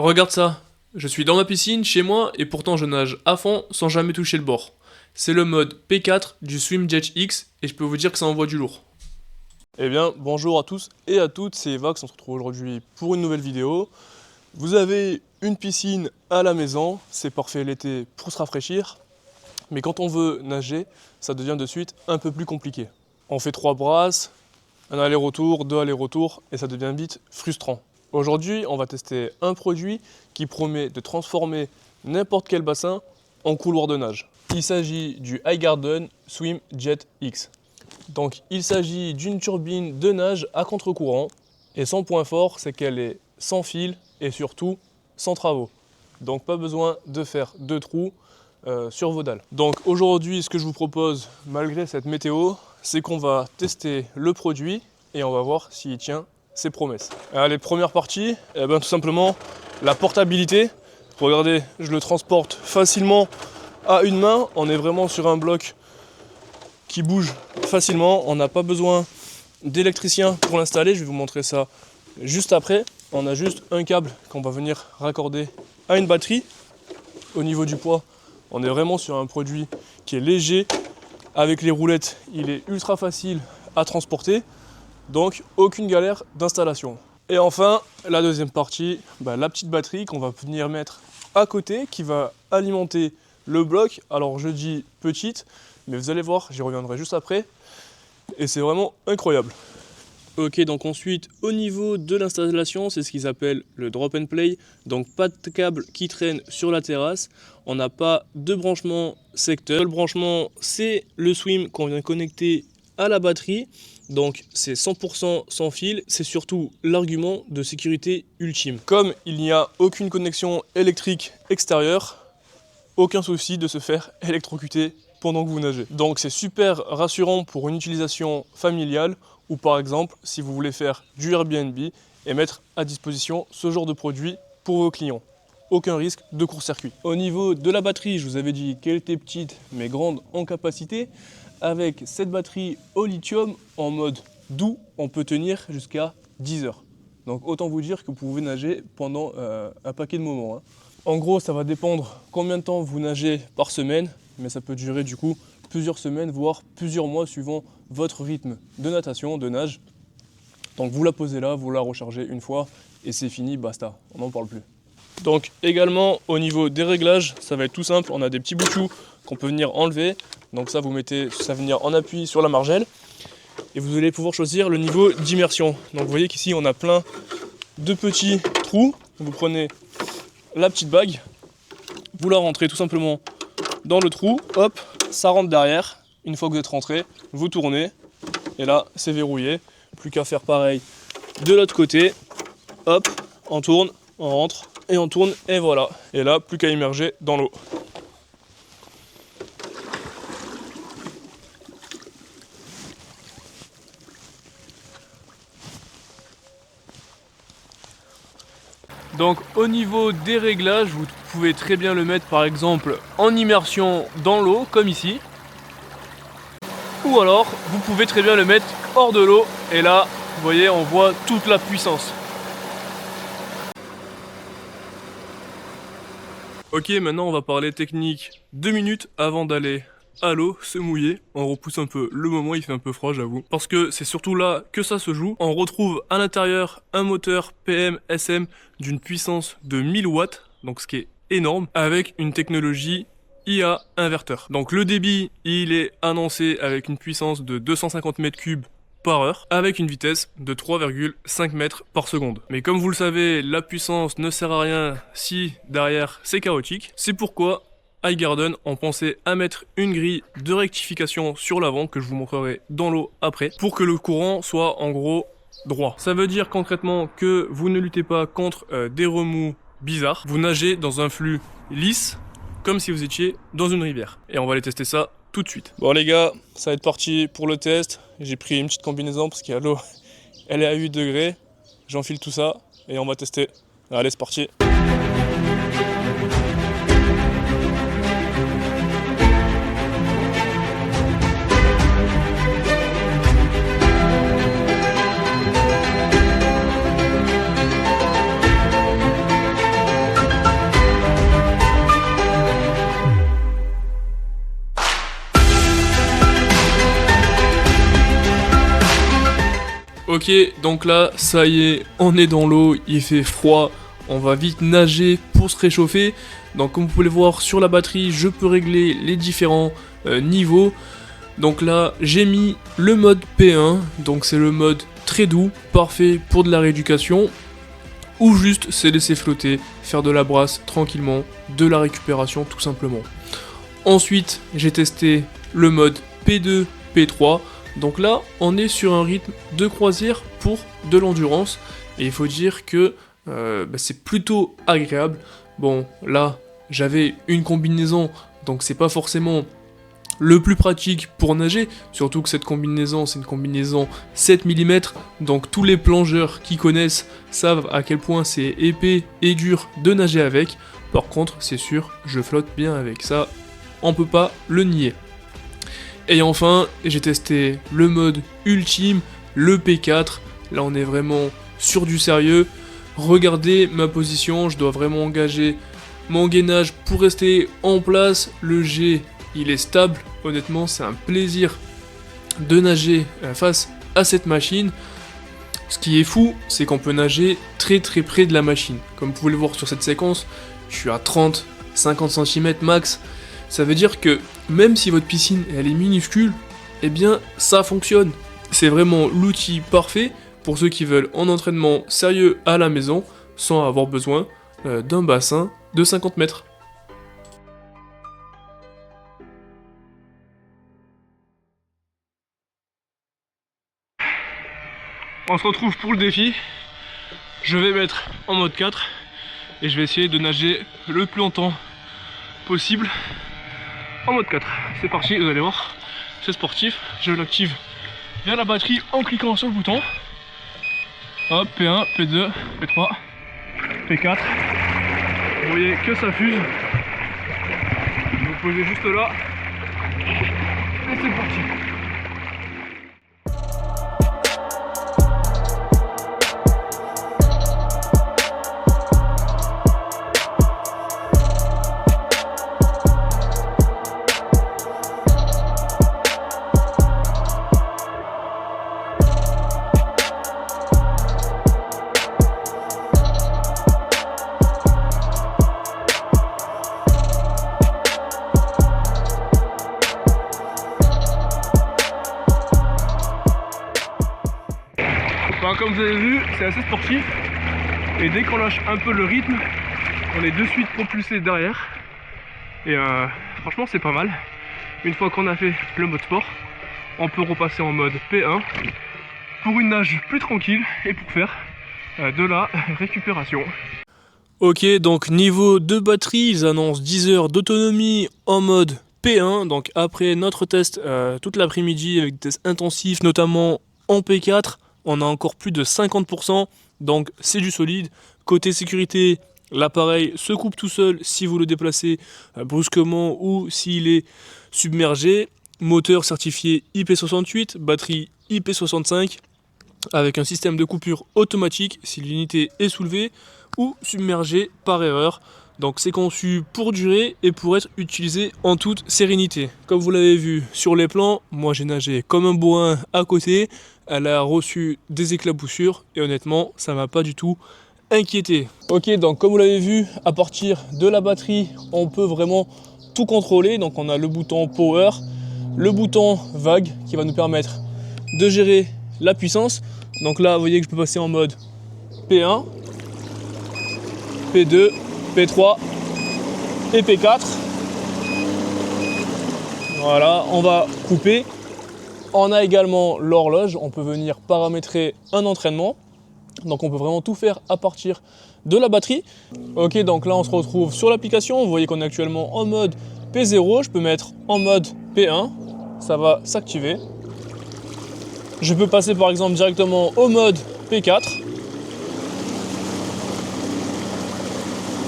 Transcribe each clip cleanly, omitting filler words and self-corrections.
Regarde ça, je suis dans ma piscine, chez moi, et pourtant je nage à fond sans jamais toucher le bord. C'est le mode P4 du SwimJet X, et je peux vous dire que ça envoie du lourd. Eh bien, bonjour à tous et à toutes, c'est Vax, on se retrouve aujourd'hui pour une nouvelle vidéo. Vous avez une piscine à la maison, c'est parfait l'été pour se rafraîchir, mais quand on veut nager, ça devient de suite un peu plus compliqué. On fait 3 brasses, un aller-retour, 2 allers-retours, et ça devient vite frustrant. Aujourd'hui, on va tester un produit qui promet de transformer n'importe quel bassin en couloir de nage. Il s'agit du Highgarden SwimJet X. Donc il s'agit d'une turbine de nage à contre-courant et son point fort c'est qu'elle est sans fil et surtout sans travaux. Donc pas besoin de faire de trous sur vos dalles. Donc aujourd'hui ce que je vous propose malgré cette météo c'est qu'on va tester le produit et on va voir s'il tient ses promesses. Allez, première partie, tout simplement la portabilité. Regardez, je le transporte facilement à une main, on est vraiment sur un bloc qui bouge facilement, on n'a pas besoin d'électricien pour l'installer, je vais vous montrer ça juste après. On a juste un câble qu'on va venir raccorder à une batterie. Au niveau du poids, on est vraiment sur un produit qui est léger. Avec les roulettes, il est ultra facile à transporter, donc aucune galère d'installation. Et enfin, la deuxième partie, la petite batterie qu'on va venir mettre à côté, qui va alimenter le bloc. Alors je dis petite, mais vous allez voir, j'y reviendrai juste après. Et c'est vraiment incroyable. Ok, donc ensuite, au niveau de l'installation, c'est ce qu'ils appellent le drop and play. Donc pas de câble qui traîne sur la terrasse. On n'a pas de branchement secteur. Le branchement, c'est le swim qu'on vient connecter à la batterie. Donc c'est 100% sans fil. C'est surtout l'argument de sécurité ultime. Comme il n'y a aucune connexion électrique extérieure, aucun souci de se faire électrocuter pendant que vous nagez. Donc c'est super rassurant pour une utilisation familiale ou par exemple si vous voulez faire du Airbnb et mettre à disposition ce genre de produit pour vos clients. Aucun risque de court-circuit. Au niveau de la batterie, je vous avais dit qu'elle était petite mais grande en capacité. Avec cette batterie au lithium en mode doux, on peut tenir jusqu'à 10 heures. Donc autant vous dire que vous pouvez nager pendant un paquet de moments. En gros, ça va dépendre combien de temps vous nagez par semaine, mais ça peut durer du coup plusieurs semaines, voire plusieurs mois suivant votre rythme de natation, de nage. Donc vous la posez là, vous la rechargez une fois et c'est fini, basta, on n'en parle plus. Donc également au niveau des réglages, ça va être tout simple, on a des petits boutons qu'on peut venir enlever. Donc ça vous mettez ça va venir en appui sur la margelle et vous allez pouvoir choisir le niveau d'immersion. Donc vous voyez qu'ici on a plein de petits trous. Vous prenez la petite bague, vous la rentrez tout simplement dans le trou, hop, ça rentre derrière. Une fois que vous êtes rentré, vous tournez et là c'est verrouillé. Plus qu'à faire pareil de l'autre côté, hop, on tourne, on rentre et on tourne et voilà. Et là plus qu'à immerger dans l'eau. Donc au niveau des réglages, vous pouvez très bien le mettre par exemple en immersion dans l'eau, comme ici. Ou alors, vous pouvez très bien le mettre hors de l'eau, et là, vous voyez, on voit toute la puissance. Ok, maintenant on va parler technique 2 minutes avant d'aller à l'eau, se mouiller. On repousse un peu le moment, il fait un peu froid j'avoue. Parce que c'est surtout là que ça se joue. On retrouve à l'intérieur un moteur PM SM d'une puissance de 1000 watts, donc ce qui est énorme, avec une technologie IA inverteur. Donc le débit, il est annoncé avec une puissance de 250 mètres cubes par heure, avec une vitesse de 3,5 mètres par seconde. Mais comme vous le savez, la puissance ne sert à rien si derrière c'est chaotique. C'est pourquoi Highgarden ont pensé à mettre une grille de rectification sur l'avant que je vous montrerai dans l'eau après pour que le courant soit en gros droit. Ça veut dire concrètement que vous ne luttez pas contre des remous bizarres, vous nagez dans un flux lisse comme si vous étiez dans une rivière. Et on va aller tester ça tout de suite. Bon les gars, ça va être parti pour le test. J'ai pris une petite combinaison parce qu'il y a l'eau, elle est à 8 degrés. J'enfile tout ça et on va tester. Allez, c'est parti. Ok, donc là, ça y est, on est dans l'eau, il fait froid, on va vite nager pour se réchauffer. Donc comme vous pouvez le voir sur la batterie, je peux régler les différents niveaux. Donc là, j'ai mis le mode P1, donc c'est le mode très doux, parfait pour de la rééducation, ou juste c'est laisser flotter, faire de la brasse tranquillement, de la récupération tout simplement. Ensuite, j'ai testé le mode P2, P3, donc là, on est sur un rythme de croisière pour de l'endurance, et il faut dire que c'est plutôt agréable. Bon, là, j'avais une combinaison, donc c'est pas forcément le plus pratique pour nager, surtout que cette combinaison, c'est une combinaison 7 mm, donc tous les plongeurs qui connaissent savent à quel point c'est épais et dur de nager avec. Par contre, c'est sûr, je flotte bien avec ça, on peut pas le nier. Et enfin, j'ai testé le mode ultime, le P4, là on est vraiment sur du sérieux. Regardez ma position, je dois vraiment engager mon gainage pour rester en place, le G il est stable, honnêtement c'est un plaisir de nager face à cette machine. Ce qui est fou, c'est qu'on peut nager très très près de la machine. Comme vous pouvez le voir sur cette séquence, je suis à 30-50 cm max. Ça veut dire que même si votre piscine elle est minuscule, eh bien ça fonctionne. C'est vraiment l'outil parfait pour ceux qui veulent un entraînement sérieux à la maison sans avoir besoin d'un bassin de 50 mètres. On se retrouve pour le défi. Je vais mettre en mode 4 et je vais essayer de nager le plus longtemps possible en mode 4. C'est parti, vous allez voir, c'est sportif. Je l'active via la batterie en cliquant sur le bouton. Hop, P1, P2, P3, P4. Vous voyez que ça fuse. Vous vous posez juste là et c'est parti. Comme vous avez vu, c'est assez sportif et dès qu'on lâche un peu le rythme, on est de suite propulsé derrière et franchement c'est pas mal. Une fois qu'on a fait le mode sport, on peut repasser en mode P1 pour une nage plus tranquille et pour faire de la récupération. Ok, donc niveau de batterie, ils annoncent 10 heures d'autonomie en mode P1, donc après notre test toute l'après-midi avec des tests intensifs notamment en P4, on a encore plus de 50%, donc c'est du solide. Côté sécurité, l'appareil se coupe tout seul si vous le déplacez brusquement ou s'il est submergé. Moteur certifié IP68, batterie IP65, avec un système de coupure automatique si l'unité est soulevée ou submergée par erreur. Donc c'est conçu pour durer et pour être utilisé en toute sérénité. Comme vous l'avez vu sur les plans, moi j'ai nagé comme un bourrin à côté. Elle a reçu des éclaboussures et honnêtement ça m'a pas du tout inquiété. Ok, donc comme vous l'avez vu, à partir de la batterie on peut vraiment tout contrôler. Donc on a le bouton power, le bouton vague qui va nous permettre de gérer la puissance. Donc là vous voyez que je peux passer en mode P1, P2, P3 et P4. Voilà, on va couper. On a également l'horloge, on peut venir paramétrer un entraînement. Donc on peut vraiment tout faire à partir de la batterie. Ok, donc là on se retrouve sur l'application. Vous voyez qu'on est actuellement en mode P0. Je peux mettre en mode P1. Ça va s'activer. Je peux passer par exemple directement au mode P4.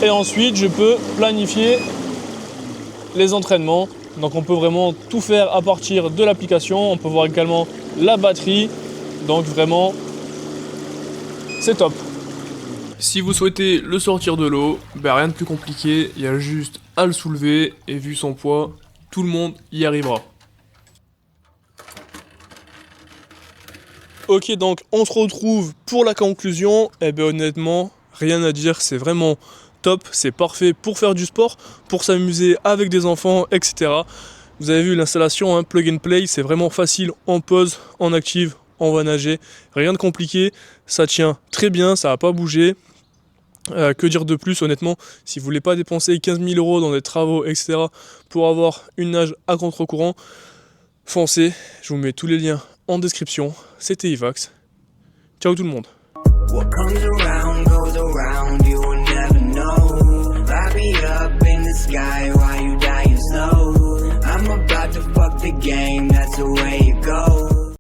Et ensuite je peux planifier les entraînements. Donc on peut vraiment tout faire à partir de l'application. On peut voir également la batterie. Donc vraiment, c'est top. Si vous souhaitez le sortir de l'eau, rien de plus compliqué. Il y a juste à le soulever et vu son poids, tout le monde y arrivera. Ok, donc on se retrouve pour la conclusion. Eh ben honnêtement, rien à dire, c'est vraiment top, c'est parfait pour faire du sport, pour s'amuser avec des enfants, etc. Vous avez vu l'installation, hein, plug and play, c'est vraiment facile, en pause, en active, on va nager, rien de compliqué, ça tient très bien, ça va pas bouger. Que dire de plus, honnêtement, si vous voulez pas dépenser 15 000 € dans des travaux, etc. pour avoir une nage à contre-courant, foncez, je vous mets tous les liens en description. C'était Ivax. Ciao tout le monde. What comes around goes around, you will never know. Fly me up in the sky while you dying slow. I'm about to fuck the game, that's the way it goes.